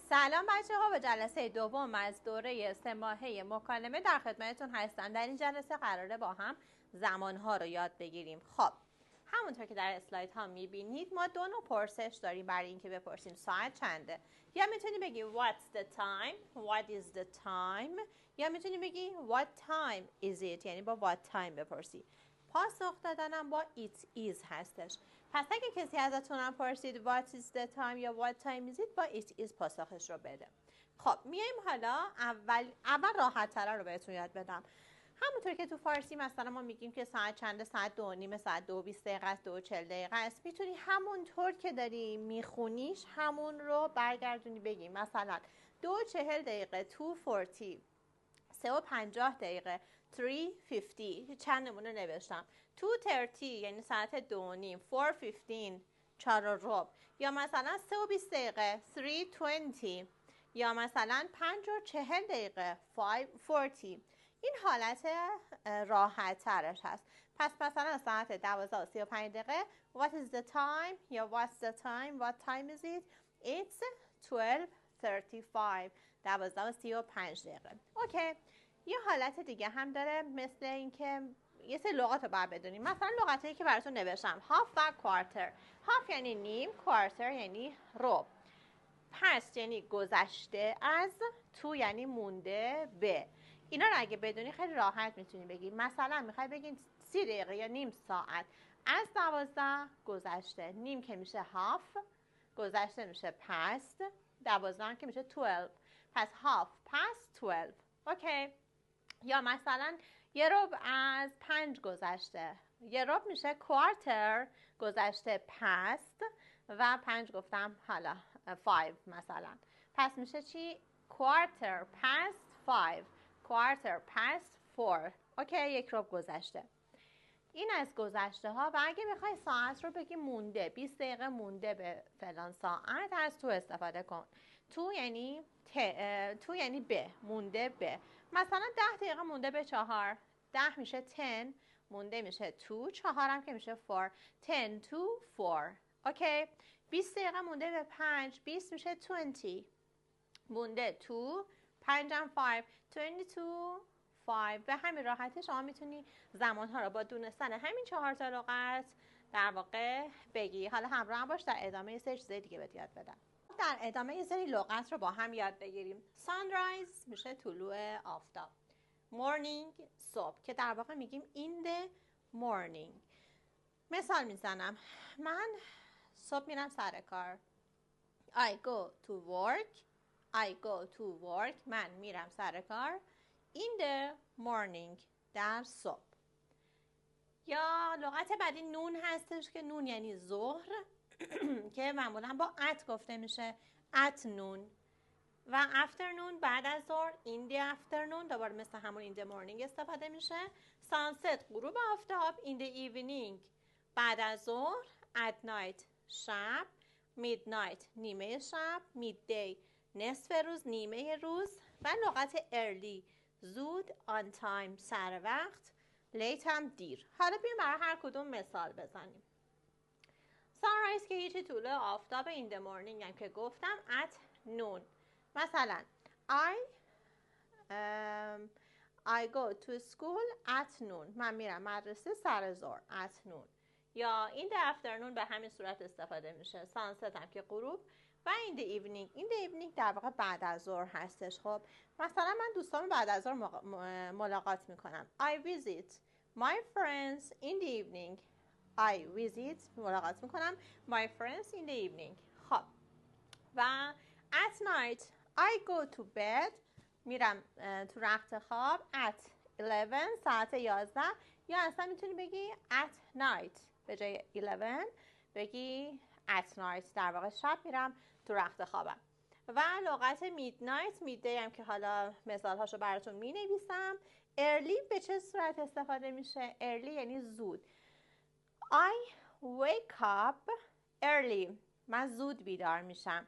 سلام بچه ها، به جلسه دوم از دوره 3 ماهه مکالمه در خدمتتون هستم. در این جلسه قراره با هم زمانها رو یاد بگیریم. خب همونطور که در اسلاید ها میبینید ما دو نوع پرسش داریم برای اینکه بپرسیم ساعت چنده. یا میتونی بگی what's the time, what is the time، یا میتونی بگی what time is it، یعنی با what time بپرسی. پاسخ دادنم با it is هستش. پس اگه کسی ازتونم پرسید what is the time یا what time is it، با it is پاسخش رو بده. خب میایم حالا اول راحت تره رو بهتون یاد بدم. همونطور که تو فارسی مثلا ما میگیم که ساعت چنده، ساعت 2:30، ساعت 2:20 است، 2:40 است، میتونی همونطور که داری میخونیش همون رو برگردونی بگی. مثلا 2:40، 2:40، 3:50، 3:50. چند نمونه نوشتم. 2:30 یعنی ساعت 2:30، 4:15 4:15، یا مثلا 3:20 3:20، یا مثلا 5:40 5:40. این حالت راحت ترش هست. پس مثلا ساعت 12:35 what is the time یا what's the time، what time is it، it's 12:35 12:35. اوکی. یه حالت دیگه هم داره، مثل اینکه یه سری لغات رو باید بدونیم. مثلا لغتایی که براتون نوشتم هاف و کوارتر. هاف یعنی نیم، کوارتر یعنی ربع. پست یعنی گذشته از، تو یعنی مونده به. اینا رو اگه بدونی خیلی راحت میتونی بگی. مثلا میخوای بگین 30 دقیقه یا نیم ساعت از 12 گذشته. نیم که میشه هاف، گذشته میشه پست، 12 که میشه 12. پس هاف پست 12. اوکی. یا مثلا یه ربع از 5 گذشته. یه ربع میشه کوارتر، گذشته پست، و 5 گفتم حالا 5 مثلا. پس میشه چی؟ کوارتر پست 5، کوارتر پست 4. اوکی، یک ربع گذشته. این از گذشته ها. و اگه بخوای ساعت رو بگی مونده، 20 دقیقه مونده به فلان ساعت، از تو استفاده کن. تو یعنی به، مونده به. مثلا 10 دقیقه مونده به 4، 10 میشه 10، مونده میشه 2، 4 هم که میشه 4، 10 to 4. اوکی. 20 دقیقه مونده به 5، 20 میشه 20، مونده 2، 5 هم 5، 22 5. به همین راحتی شما میتونی زمانها رو با دونستن همین 4 تا لغت در واقع بگی. حالا همراه باش، در ادامه یه سری چیزای دیگه بهت یاد بدم. در ادامه یه سری لغت رو با هم یاد بگیریم. sunrise میشه طلوع آفتاب. morning صبح، که در واقع میگیم in the morning. مثال میزنم. من صبح میرم سر کار. I go to work. I go to work. من میرم سر کار. In the morning. در صبح. یا لغت بعدی نون هستش که نون یعنی ظهر که معمولا با at گفته میشه. at noon. و afternoon بعد از ظهر. in the afternoon دوباره مثل همون in the morning استفاده میشه. sunset غروب آفتاب. in the evening بعد از ظهر. at night شب. midnight نیمه شب. midday نصف روز، نیمه روز. و لغت early زود، on time سر وقت، late هم دیر. حالا بیایم برای هر کدوم مثال بزنیم. sunrise که هیچی، طلوع آفتاب. in the morning هم که گفتم at noon. مثلا I go to school at noon. من میرم مدرسه سر ظهر at noon. یا in the afternoon به همین صورت استفاده میشه. sunset هم که غروب. و in the evening. in the evening در واقع بعد از ظهر هستش. خب مثلا من دوستان بعد از ظهر ملاقات میکنم. I visit my friends in the evening. I visit ملاقات میکنم my friends in the evening. خب و at night I go to bed. میرم تو رخت خواب. at 11 ساعت 11. یا اصلا میتونی بگی at night به جای 11 بگی at night. در واقع شب میرم تو رخت خوابم. و لغت midnight، midday هم که حالا مثال هاشو براتون می نویسم. early به چه صورت استفاده میشه؟ early یعنی زود. I wake up early. من زود بیدار میشم.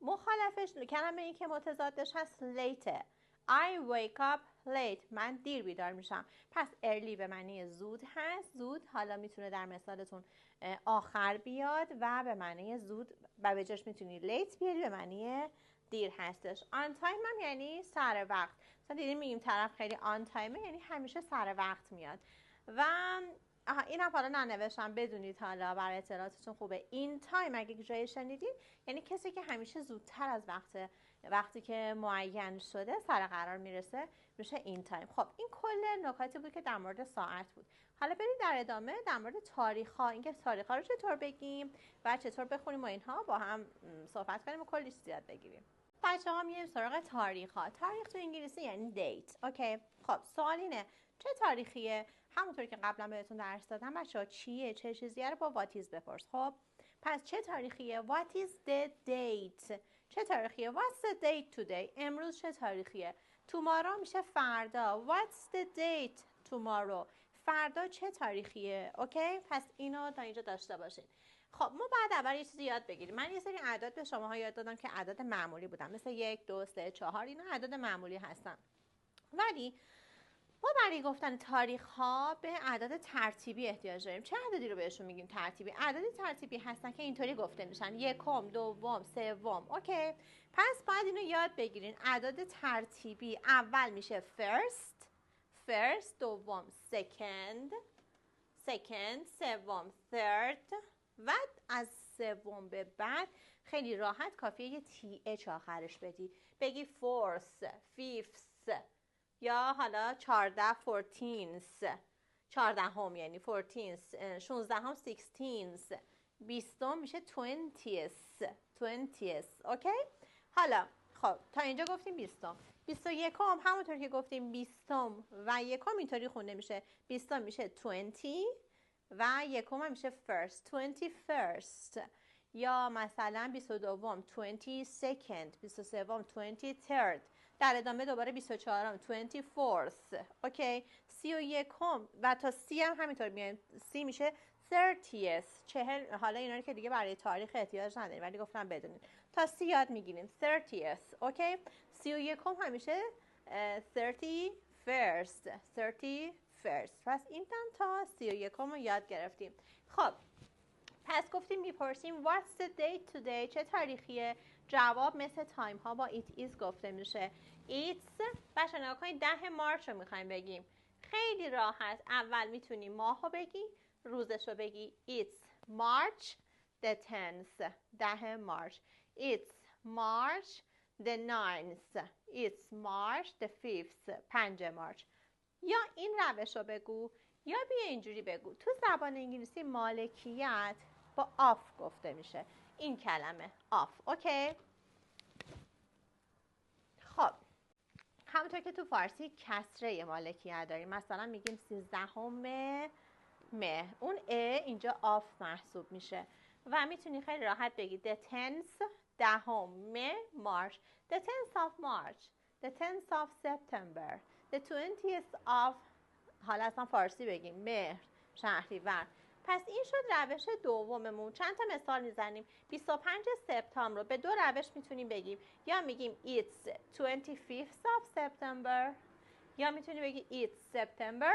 مخالفش کلمه ای که متضادش هست late. I wake up late. من دیر بیدار میشم. پس early به معنی زود هست. زود حالا میتونه در مثالتون آخر بیاد و به معنی زود، و به جاش میتونی late بیاری به معنی دیر هستش. آن تایم هم یعنی سر وقت. مثلا دیدیم میگیم طرف خیلی آن تایمه، یعنی همیشه سر وقت میاد. و اینم حالا ننوشتم بدونید حالا برای اطلاعاتتون خوبه. این تایم اگه جایی شنیدین یعنی کسی که همیشه زودتر از وقتی که معین شده سر قرار میرسه میشه این تایم. خب این کل نکاتی بود که در مورد ساعت بود. حالا بریم در ادامه در مورد تاریخ‌ها، اینکه تاریخ‌ها رو چطور بگیم و چطور بخونیم و اینها با هم صحبت کنیم و کلی چیز یاد بگیریم. بچه‌ها میریم سراغ تاریخ‌ها. تاریخ تو انگلیسی یعنی دیت. اوکی. خب سوال اینه چه تاریخیه؟ همونطور که قبلا بهتون درس دادم بچه‌ها چیه چه چیزیه رو با what is بپرس. خب پس چه تاریخیه؟ What is the date؟ چه تاریخیه؟ What's the date today؟ امروز چه تاریخیه؟ Tomorrow میشه فردا. What's the date tomorrow؟ فردا چه تاریخیه؟ اوکی؟ پس اینو تا اینجا داشته باشین. خب ما بعد اول یه چیزی یاد بگیریم. من یه سری اعداد به شماها یاد دادم که اعداد معمولی بودن، مثل 1 2 3 4 اینا اعداد معمولی هستن. ولی ما برای گفتن تاریخ ها به اعداد ترتیبی احتیاج داریم. چه اعدادی رو بهشون میگیم ترتیبی؟ اعداد ترتیبی هستن که اینطوری گفته میشن: یکم، دوم، سوم. اوکی؟ پس باید اینو یاد بگیرین. اعداد ترتیبی اول میشه first، دوم second، سوم third و از سوم به بعد خیلی راحت کافیه یه th آخرش بدی. بگی fourth، fifth یا حالا 14 14th، 14 یعنی 14th، 16 16th، 20 میشه 20th. اوکی؟ حالا خب تا اینجا گفتیم 20. 21 همونطور که گفتیم 20 و یکم اینطوری خونده میشه. 20 میشه 20 و یکم میشه first، 21st. یا مثلا 22 22nd، 23 23rd. در ادامه دوباره 24 24th. اوکی؟ 31 و تا 30 هم همینطور میایم. 30 میشه 30th. 40. حالا اینا رو که دیگه برای تاریخ احتیاج نداریم ولی گفتم بدونید. تا 30 یاد میگیریم 30th. اوکی؟ 31 همیشه 31st. 31st. پس این تا 31 رو یاد گرفتیم. خب پس گفتیم میپرسیم what's the date today؟ چه تاریخیه؟ جواب مثل تایم ها با it is گفته میشه. it's بچه نگاه کنید 10 مارچ رو میخوایم بگیم. خیلی راحت اول میتونی ماه رو بگی، روزش رو بگی. it's March the 10th، 10 مارچ. it's March the 9th، it's March the 5th، 5 مارچ. یا این روش رو بگو یا بیا اینجوری بگو. تو زبان انگلیسی مالکیت با آف گفته میشه. این کلمه آف. اوکی؟ خب همونطور که تو فارسی کسره مالکیت داریم، مثلا میگیم 13 مهر، اون اینجا آف محسوب میشه و میتونی خیلی راحت بگی the 10th، 10 مارچ، the 10th of March، the 10th of September، the 20th of، حالا اصلا فارسی بگیم مهر، شهریور. پس این شد روش دوممون. چند تا مثال میزنیم. 25 سپتامبر رو به دو روش میتونیم بگیم. یا میگیم it's 25th of September یا میتونی بگی it's September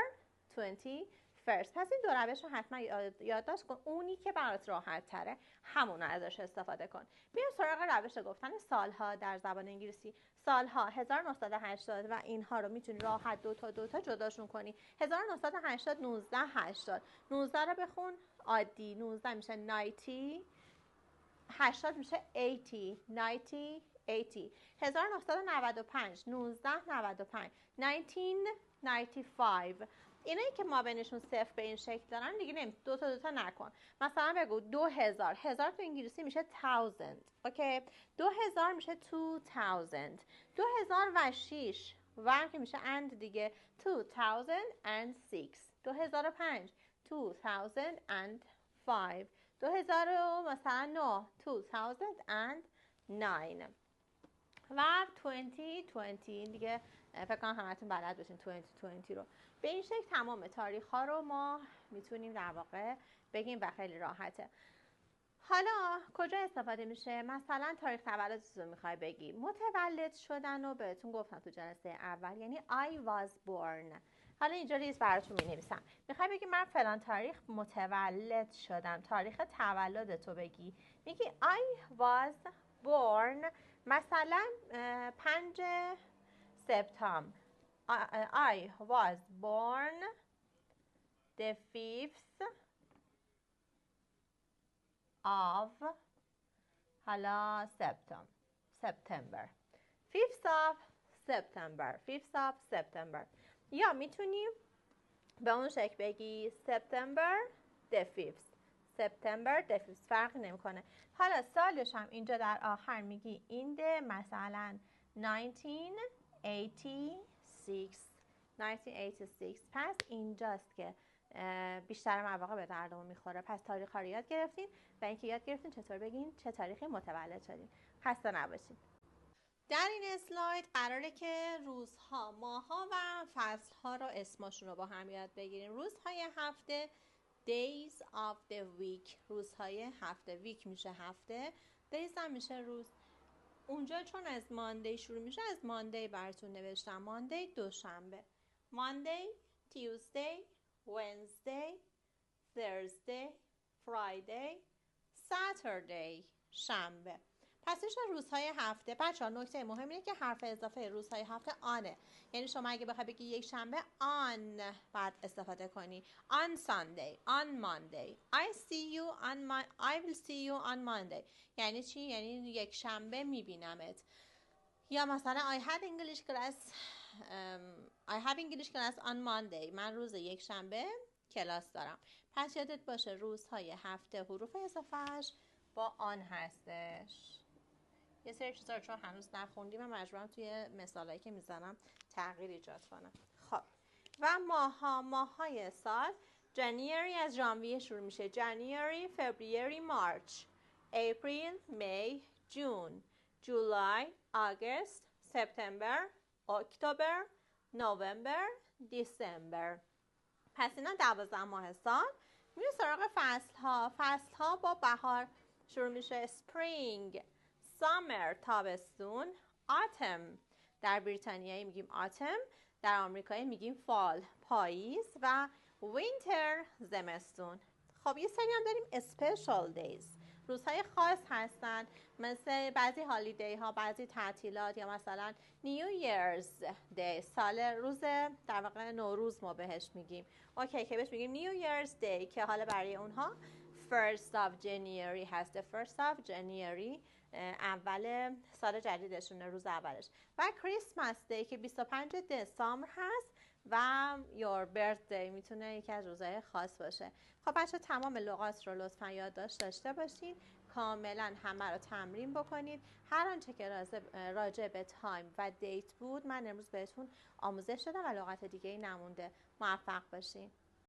21st. پس این دو روش رو حتما یادداشت کن. اونی که برات راحت تره همون رو ازش استفاده کن. بیایم سراغ روش گفتن سالها در زبان انگلیسی. سالها 1980 و اینها رو میتونی راحت دو تا جداشون کنی. 1980 1980. 19 رو بخون عادی. 19 میشه 90. 80 میشه 80. 90 80. 1995 1995. 1995. اینایی که ما بینشون صفر به این شکل دارن دیگه نمی دو تا نکن. مثلا بگو 2000. 1000 تو انگلیسی میشه 1000. اوکی؟ 2000 میشه 2000. 2006 و که میشه and دیگه 2006. 2005 2005. 2000 مثلا 9 2009 و 2020 دیگه فکر کنم همتون بلد باشین 2020 رو. به این شکل تمام تاریخ ها رو ما میتونیم در واقع بگیم و خیلی راحته. حالا کجا استفاده میشه؟ مثلا تاریخ تولدت رو میخوای بگی. متولد شدن رو بهتون گفتم تو جلسه اول، یعنی I was born. حالا اینجا ریز براتون مینویسم. میخوای بگی من فلان تاریخ متولد شدم، تاریخ تولدت رو بگی. میگی I was born مثلا 5 سپتامبر I was born the 5th of حالا September 5th of September یا میتونیم به اون شکل بگی September the 5th فرقی نمیکنه. حالا سالش هم اینجا در آخر میگی in the مثلا 1986 پس اینجاست که بیشتر مواقع به دردمون میخوره. پس تاریخ ها رو یاد گرفتین و اینکه یاد گرفتین چطور بگین چه تاریخی متولد شدین. خسته نباشین. در این اسلاید قراره که روزها، ماهها و فصلها رو اسمشون رو با هم یاد بگیریم. روزهای هفته days of the week، روزهای هفته. week میشه هفته، days هم میشه روز. اونجا چون از ماندی شروع میشه از ماندی براتون نوشتم. ماندی دوشنبه، ماندی، تیوزدی، ونزدی، Thursday، Friday، Saturday، شنبه. پس میشه روزهای هفته. بچه‌ها نکته مهم اینه که حرف اضافه روزهای هفته آنه. یعنی شما اگه بخوای بگی یک شنبه آن بعد استفاده کنی. On Sunday، on Monday، I will see you on Monday. یعنی چی؟ یعنی یک شنبه میبینمت. یا مثلا I have English class on Monday. من روز یک شنبه کلاس دارم. پس یادت باشه روزهای هفته حروف اضافهش با آن هستش. یه سری چیزا رو چون هنوز نخوندیم و مجبورم توی مثالایی که میزنم تغییر ایجاد کنم. خب و ماههای سال، جانیوری از ژانویه شروع میشه. جانیوری، فبروری، مارچ، اپریل، می، جون، جولای، آگوست، سپتامبر، اکتبر، نوامبر، دیسمبر. پس اینا 12 ماه سال. میریم سراغ فصل ها با بهار شروع میشه. سپرینگ، سامر تابستون، آتم در بریتانیایی میگیم آتم، در آمریکایی میگیم فال پاییز و وینتر زمستون. خب یه سری هم داریم اسپیشال دیز، روزهای خاص هستن مثل بعضی هالیدی ها، بعضی تعطیلات، یا مثلا نیو ایرز دی، روز در واقع نوروز ما بهش میگیم. اوکی که بهش میگیم نیو ایرز دی که حالا برای اونها first of January هست. first of January اول سال جدیدشونه، روز اولش. و کریسمس دی که 25 دسامبر هست و your birthday میتونه یکی از روزهای خاص باشه. خب بچه تمام لغات رو لطفا یادداشت داشته باشین، کاملا همه رو تمرین بکنید. هر آنچه که راجع به تایم و دیت بود من امروز بهتون آموزش دادم و لغات دیگه ای نمونده. موفق باشین.